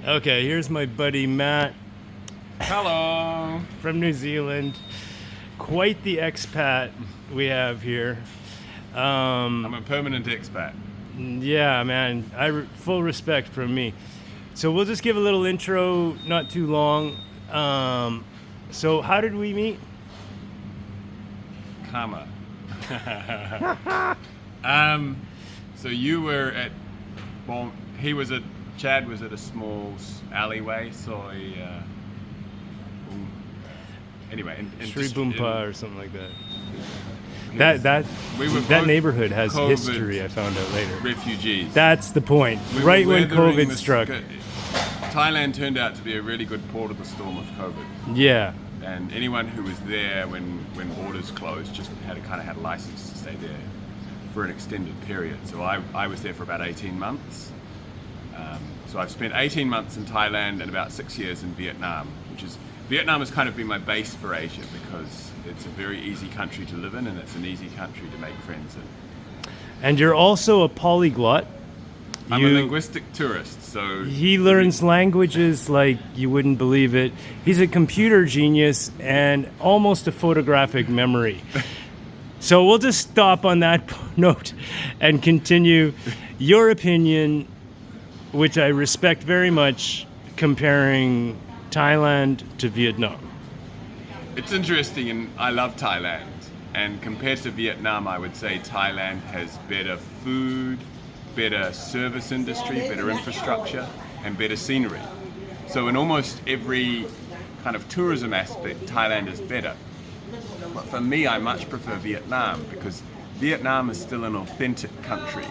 Okay, here's my buddy Matt Hello. from New Zealand. Quite the expat we have here. I'm a permanent expat. Yeah, man. Full respect from me. So we'll just give a little intro, not too long. So how did we meet? Karma. So you were at, well, Chad was at a small alleyway, so anyway. Sri Boompa or something like that. That neighborhood has COVID history, I found out later. Refugees. That's the point. We were right when weathering COVID struck. Thailand turned out to be a really good port of the storm of COVID. Yeah. And anyone who was there when borders closed just had a license to stay there for an extended period. So I was there for about 18 months. So I've spent 18 months in Thailand and about 6 years in Vietnam, Vietnam has kind of been my base for Asia because it's a very easy country to live in and it's an easy country to make friends in. And you're also a polyglot. I'm a linguistic tourist, so... He learns languages like you wouldn't believe it. He's a computer genius and almost a photographic memory. So we'll just stop on that note and continue. Your opinion, which I respect very much, comparing Thailand to Vietnam. It's interesting, and I love Thailand. And compared to Vietnam, I would say Thailand has better food, better service industry, better infrastructure, and better scenery. So in almost every kind of tourism aspect, Thailand is better. But for me, I much prefer Vietnam because Vietnam is still an authentic country.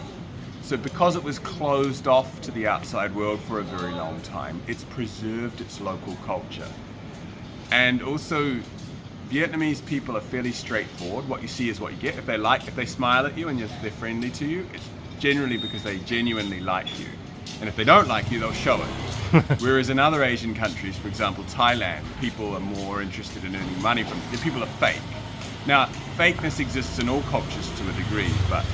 So because it was closed off to the outside world for a very long time, it's preserved its local culture. And also, Vietnamese people are fairly straightforward. What you see is what you get. If they smile at you and they're friendly to you, it's generally because they genuinely like you. And if they don't like you, they'll show it. Whereas in other Asian countries, for example, Thailand, people are more interested in earning money from it. People are fake. Now, fakeness exists in all cultures to a degree, but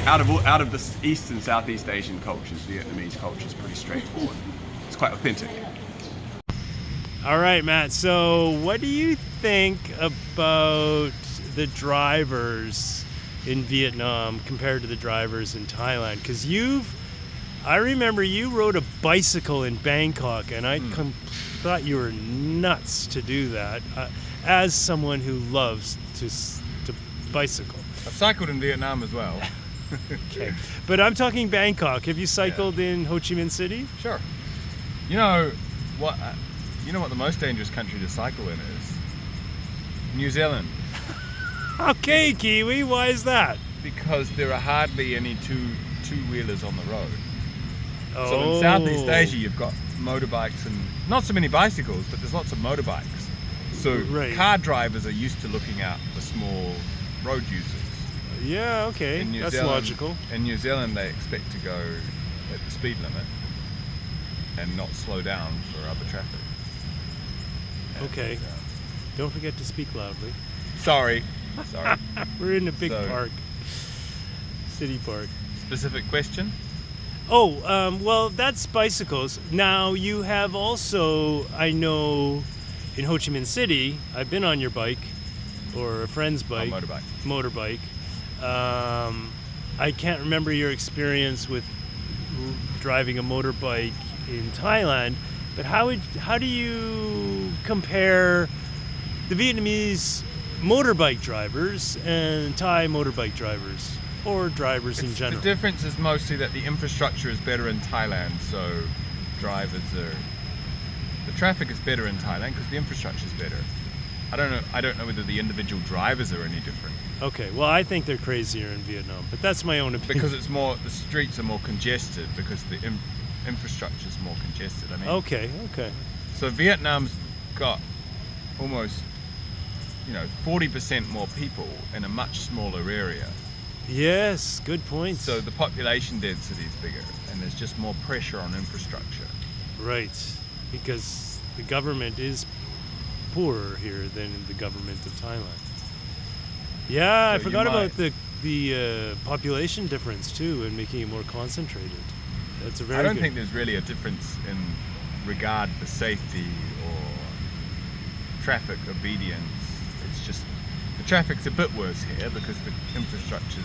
out of the East and Southeast Asian cultures, Vietnamese culture is pretty straightforward. It's quite authentic. All right, Matt. So what do you think about the drivers in Vietnam compared to the drivers in Thailand? Because I remember you rode a bicycle in Bangkok, and I thought you were nuts to do that. As someone who loves to bicycle. I cycled in Vietnam as well. Okay, but I'm talking Bangkok. Have you cycled in Ho Chi Minh City? Sure. You know what the most dangerous country to cycle in is? New Zealand. Okay, Kiwi. Why is that? Because there are hardly any two-wheelers on the road. Oh. So in Southeast Asia, you've got motorbikes and not so many bicycles, but there's lots of motorbikes. So car drivers are used to looking out for small road users. Yeah, okay, that's logical. In New Zealand, they expect to go at the speed limit and not slow down for other traffic. Okay, don't forget to speak loudly. Sorry. We're in a big park, city park. Specific question? Oh, well, that's bicycles. Now, you have also, I know, in Ho Chi Minh City, I've been on your bike, or a friend's bike. Motorbike. I can't remember your experience with driving a motorbike in Thailand, but how do you compare the Vietnamese motorbike drivers and Thai motorbike drivers, or drivers in general? The difference is mostly that the infrastructure is better in Thailand, so the traffic is better in Thailand because the infrastructure is better. I don't know whether the individual drivers are any different. Okay, well, I think they're crazier in Vietnam, but that's my own opinion. Because the streets are more congested because the infrastructure is more congested. I mean. Okay. So Vietnam's got almost 40% more people in a much smaller area. Yes, good point. So the population density is bigger, and there's just more pressure on infrastructure. Right, because the government is poorer here than the government of Thailand. Yeah, so I forgot about the population difference too, and making it more concentrated. That's a very I don't good... think there's really a difference in regard for safety or traffic obedience. It's just the traffic's a bit worse here because the infrastructure,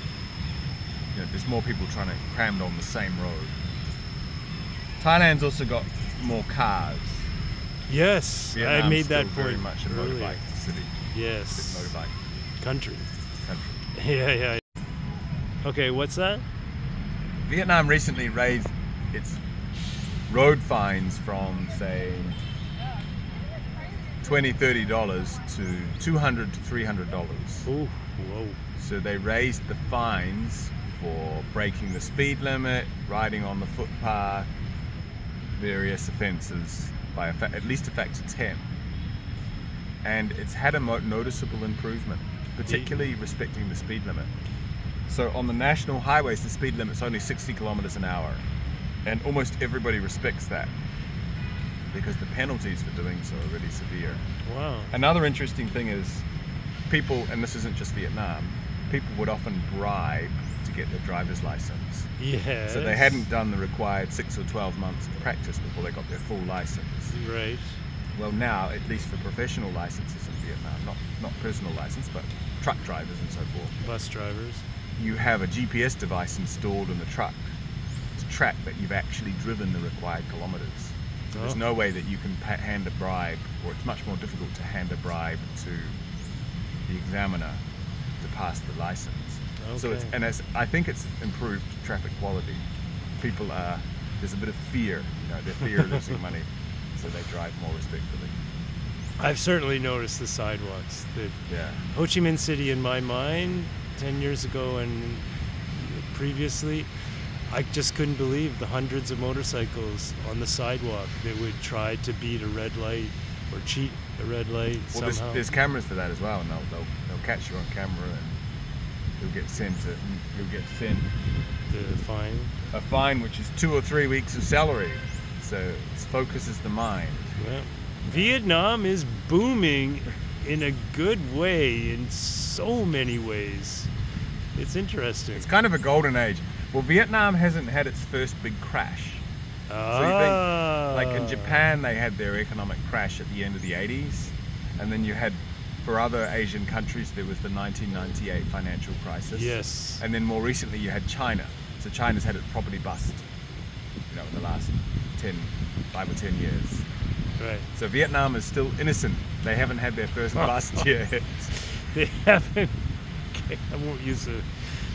there's more people trying to cram on the same road. Thailand's also got more cars. Yes, Vietnam's I made that still very point much a earlier. motorbike city. Yes. Big motorbike Country. country. Yeah. Okay, what's that? Vietnam recently raised its road fines from, say, $20, $30 to $200 to $300. Oh, whoa. So they raised the fines for breaking the speed limit, riding on the footpath, various offences by at least a factor 10. And it's had a noticeable improvement, particularly respecting the speed limit. So on the national highways, the speed limit's only 60 kilometers an hour. And almost everybody respects that because the penalties for doing so are really severe. Wow. Another interesting thing is people, and this isn't just Vietnam, people would often bribe to get their driver's license. Yes. So they hadn't done the required 6 or 12 months of practice before they got their full license. Right. Well, now, at least for professional licenses in Vietnam, not personal license, but truck drivers and so forth, Bus drivers. you have a GPS device installed in the truck to track that you've actually driven the required kilometers. So there's no way that you can hand a bribe, or it's much more difficult to hand a bribe to the examiner to pass the license. Okay. So I think it's improved traffic quality. People there's a bit of fear, they fear losing money, so they drive more respectfully. I've certainly noticed the sidewalks. Yeah. Ho Chi Minh City, in my mind, 10 years ago and previously, I just couldn't believe the hundreds of motorcycles on the sidewalk that would try to beat a red light or cheat a red light Well, somehow. there's cameras for that as well, and they'll catch you on camera, and you'll get sent The fine. a fine which is 2 or 3 weeks of salary. So it focuses the mind. Well, Vietnam is booming in a good way in so many ways. It's interesting. It's kind of a golden age. Well, Vietnam hasn't had its first big crash. So you think, like in Japan, they had their economic crash at the end of the 80s. And then you had, for other Asian countries, there was the 1998 financial crisis. Yes. And then more recently, you had China. So China's had its property bust, in the last 5 or 10 years. Right. So Vietnam is still innocent. They haven't had their first bust yet. They haven't. Okay, I won't use a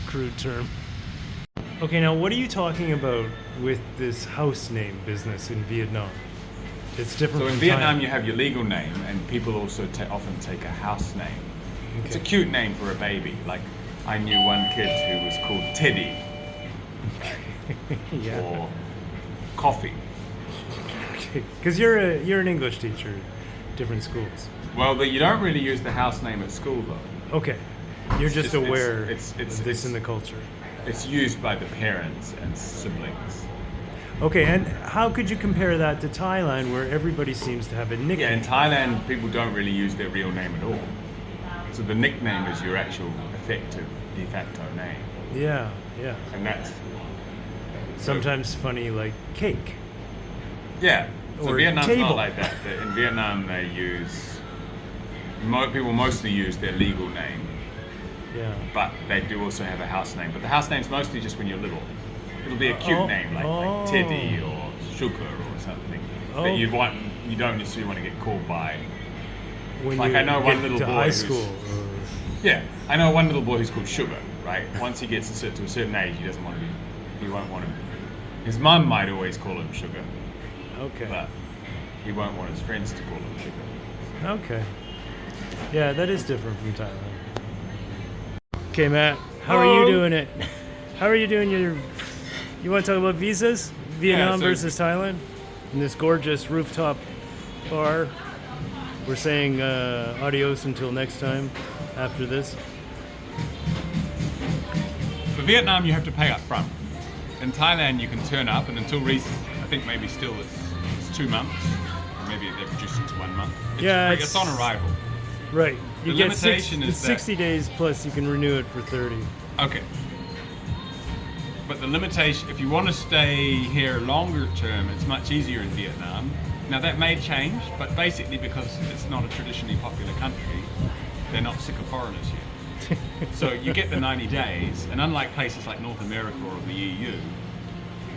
crude term. Okay, now what are you talking about with this house name business in Vietnam? It's different So in from Vietnam, Thailand. you have your legal name, and people also often take a house name. Okay. It's a cute name for a baby. Like, I knew one kid who was called Teddy, Yeah. or Coffee. Because you're an English teacher, different schools. Well, you don't really use the house name at school, though. Okay. You're just aware it's of this in the culture. It's used by the parents and siblings. Okay, and how could you compare that to Thailand, where everybody seems to have a nickname? Yeah, in Thailand, people don't really use their real name at all. So the nickname is your actual effective de facto name. Yeah. And that's... Sometimes funny, like cake. Yeah. So Or Vietnam's table. not like that. In Vietnam, they use... people mostly use their legal name. Yeah. But they do also have a house name. But the house name's mostly just when you're little. It'll be a cute name like Teddy or Sugar or something that you don't necessarily want to get called by. When Like, you I know one get little to boy high who's- school. Yeah, I know one little boy who's called Sugar, right? Once he gets to a certain age, he won't want to. His mum might always call him Sugar, Okay. but he won't want his friends to call him Sugar. Okay. Yeah, that is different from Thailand. Okay, Matt, how are you doing it? How are you doing you want to talk about visas? Vietnam so- versus Thailand? In this gorgeous rooftop bar. We're saying adios until next time after this. For Vietnam, you have to pay up front. In Thailand, you can turn up, and until recent, I think maybe still it's 2 months, or maybe they've reduced it to 1 month. It's on arrival. Right. You The get limitation is it's that- 60 days plus you can renew it for 30. Okay. But the limitation, if you want to stay here longer term, it's much easier in Vietnam. Now that may change, but basically because it's not a traditionally popular country, they're not sick of foreigners here. So you get the 90 days, and unlike places like North America or the EU,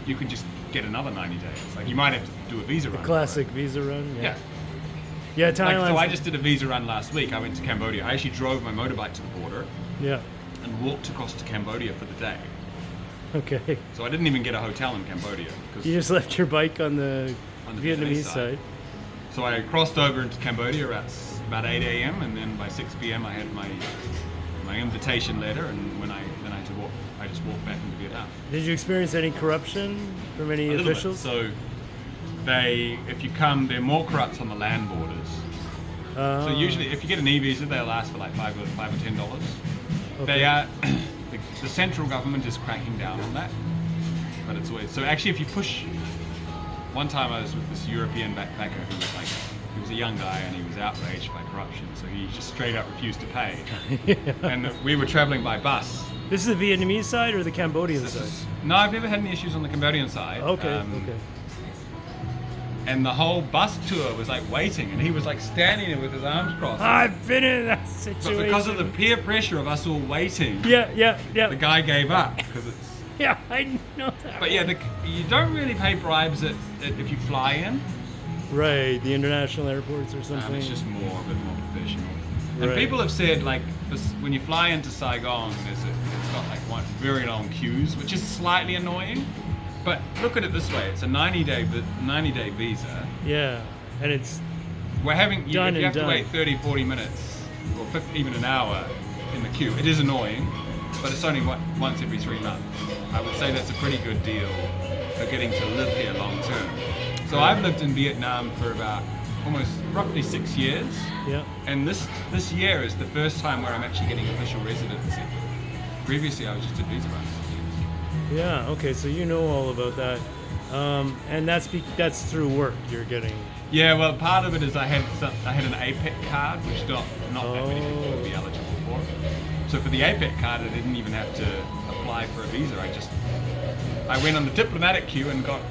you can just get another 90 days. Like you might have to do a visa run. Classic visa run. Yeah. Yeah, Thailand. Like, so I just did a visa run last week. I went to Cambodia. I actually drove my motorbike to the border. Yeah. And walked across to Cambodia for the day. Okay. So I didn't even get a hotel in Cambodia. You just left your bike on the Vietnamese side. So I crossed over into Cambodia at about 8 a.m. and then by 6 p.m. I had my invitation letter, and when I had to walk, I just walked back into Vietnam. Did you experience any corruption from any officials? So if you come, they're more corrupt on the land borders. So usually, if you get an e-visa, they'll last for like $5 or $10. Okay. They are the central government is cracking down on that, but it's always so. Actually, if you push, one time I was with this European backpacker who was like, he was a young guy and he was outraged by corruption, so he just straight up refused to pay. Yeah. And we were traveling by bus. This is the Vietnamese side or the Cambodian side? No, I've never had any issues on the Cambodian side. Okay. Okay. And the whole bus tour was like waiting, and he was like standing there with his arms crossed. I've been in that situation. But because of the peer pressure of us all waiting, the guy gave up because it's. Yeah, I know that. But yeah, you don't really pay bribes if you fly in. Right, the international airports or something. It's just a bit more professional. And people have said like when you fly into Saigon, it's got like very long queues, which is slightly annoying. But look at it this way: it's a 90-day visa. Yeah, and it's if you have to wait 30, 40 minutes, or 50, even an hour in the queue. It is annoying, but it's only once every 3 months. I would say that's a pretty good deal for getting to live here long term. So I've lived in Vietnam for about roughly 6 years. Yeah. And this year is the first time where I'm actually getting official residency. Previously, I was just a visa runs. Yeah. Okay. So you know all about that, and that's through work you're getting. Yeah. Well, part of it is I had an APEC card, which not that many people would be eligible for. So for the APEC card, I didn't even have to apply for a visa. I went on the diplomatic queue and got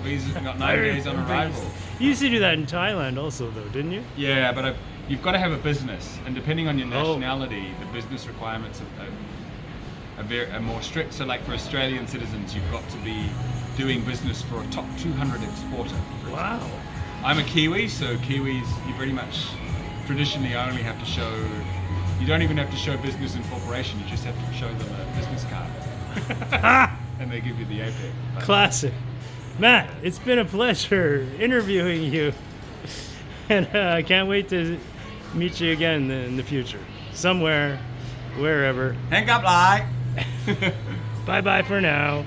visa and got 90 days on arrival. You used to do that in Thailand also, though, didn't you? Yeah, but you've got to have a business, and depending on your nationality, the business requirements are more strict. So, like for Australian citizens, you've got to be doing business for a top 200 exporter. Wow. I'm a Kiwi, so Kiwis, you pretty much traditionally only have to show. You don't even have to show business incorporation. You just have to show them a business card. And they give you the APEC. Classic. Matt, it's been a pleasure interviewing you. And I can't wait to meet you again in the future. Somewhere, wherever. Hang up, like. Bye-bye for now.